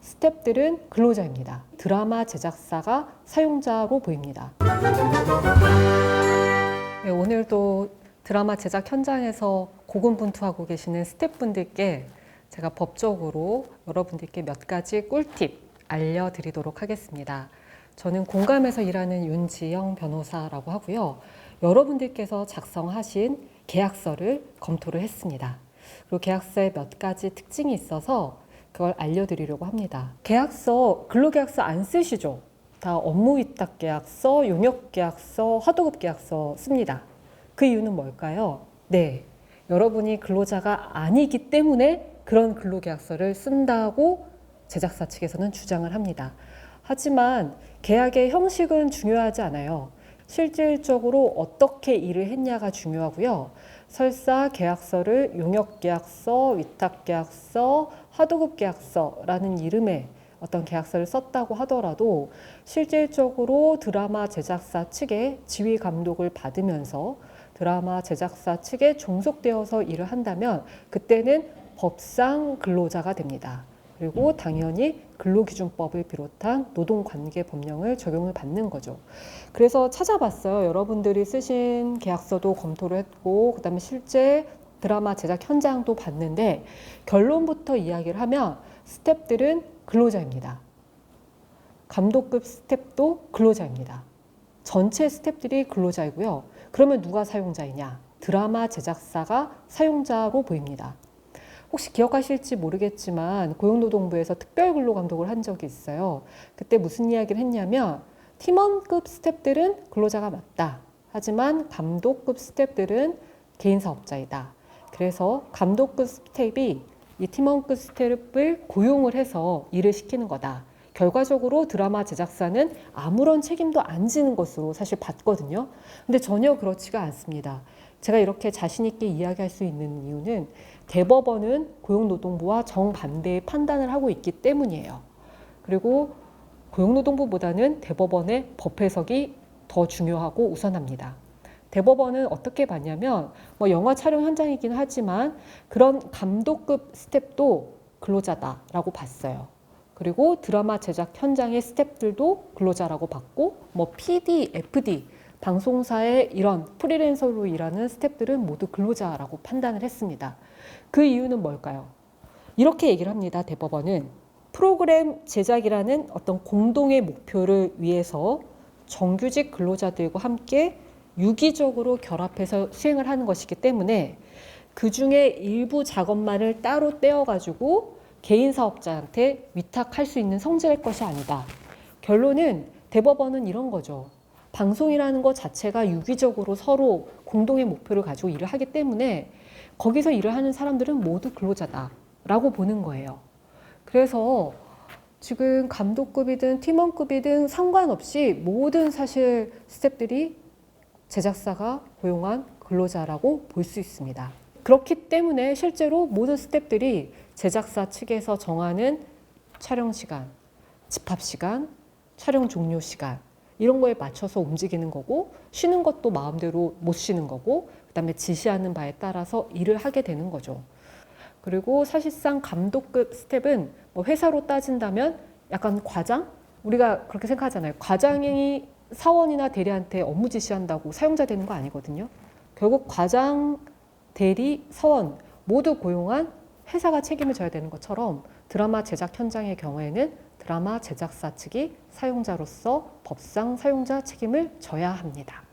스태프들은 근로자입니다. 드라마 제작사가 사용자로 보입니다. 네, 오늘도 드라마 제작 현장에서 고군분투하고 계시는 스태프분들께 제가 법적으로 여러분들께 몇 가지 꿀팁 알려드리도록 하겠습니다. 저는 공감에서 일하는 윤지영 변호사라고 하고요. 여러분들께서 작성하신 계약서를 검토를 했습니다. 그리고 계약서에 몇 가지 특징이 있어서 그걸 알려드리려고 합니다. 계약서, 근로계약서 안 쓰시죠? 다 업무위탁계약서, 용역계약서, 하도급계약서 씁니다. 그 이유는 뭘까요? 네, 여러분이 근로자가 아니기 때문에 그런 근로계약서를 쓴다고 제작사 측에서는 주장을 합니다. 하지만 계약의 형식은 중요하지 않아요. 실질적으로 어떻게 일을 했냐가 중요하고요. 설사 계약서를 용역계약서, 위탁계약서, 하도급계약서라는 이름의 어떤 계약서를 썼다고 하더라도 실질적으로 드라마 제작사 측의 지휘 감독을 받으면서 드라마 제작사 측에 종속되어서 일을 한다면 그때는 법상 근로자가 됩니다. 그리고 당연히 근로기준법을 비롯한 노동관계법령을 적용을 받는 거죠. 그래서 찾아봤어요. 여러분들이 쓰신 계약서도 검토를 했고 그다음에 실제 드라마 제작 현장도 봤는데 결론부터 이야기를 하면 스태프들은 근로자입니다. 감독급 스태프도 근로자입니다. 전체 스태프들이 근로자이고요. 그러면 누가 사용자이냐? 드라마 제작사가 사용자로 보입니다. 혹시 기억하실지 모르겠지만 고용노동부에서 특별근로감독을 한 적이 있어요. 그때 무슨 이야기를 했냐면 팀원급 스태프들은 근로자가 맞다. 하지만 감독급 스태프들은 개인사업자이다. 그래서 감독급 스태프이 이 팀원급 스태프를 고용을 해서 일을 시키는 거다. 결과적으로 드라마 제작사는 아무런 책임도 안 지는 것으로 사실 봤거든요. 근데 전혀 그렇지가 않습니다. 제가 이렇게 자신 있게 이야기할 수 있는 이유는 대법원은 고용노동부와 정반대의 판단을 하고 있기 때문이에요. 그리고 고용노동부보다는 대법원의 법 해석이 더 중요하고 우선합니다. 대법원은 어떻게 봤냐면 영화 촬영 현장이긴 하지만 그런 감독급 스태프도 근로자다라고 봤어요. 그리고 드라마 제작 현장의 스태프들도 근로자라고 봤고 PD, FD 방송사의 이런 프리랜서로 일하는 스태프들은 모두 근로자라고 판단을 했습니다. 그 이유는 뭘까요? 이렇게 얘기를 합니다. 대법원은 프로그램 제작이라는 어떤 공동의 목표를 위해서 정규직 근로자들과 함께 유기적으로 결합해서 수행을 하는 것이기 때문에 그 중에 일부 작업만을 따로 떼어가지고 개인 사업자한테 위탁할 수 있는 성질의 것이 아니다. 결론은 대법원은 이런 거죠. 방송이라는 것 자체가 유기적으로 서로 공동의 목표를 가지고 일을 하기 때문에 거기서 일을 하는 사람들은 모두 근로자다라고 보는 거예요. 그래서 지금 감독급이든 팀원급이든 상관없이 모든 사실 스태프들이 제작사가 고용한 근로자라고 볼 수 있습니다. 그렇기 때문에 실제로 모든 스태프들이 제작사 측에서 정하는 촬영 시간, 집합 시간, 촬영 종료 시간 이런 거에 맞춰서 움직이는 거고 쉬는 것도 마음대로 못 쉬는 거고 그다음에 지시하는 바에 따라서 일을 하게 되는 거죠. 그리고 사실상 감독급 스텝은 회사로 따진다면 약간 과장? 우리가 그렇게 생각하잖아요. 과장이 사원이나 대리한테 업무 지시한다고 사용자 되는 거 아니거든요. 결국 과장, 대리, 사원 모두 고용한 회사가 책임을 져야 되는 것처럼 드라마 제작 현장의 경우에는 드라마 제작사 측이 사용자로서 법상 사용자 책임을 져야 합니다.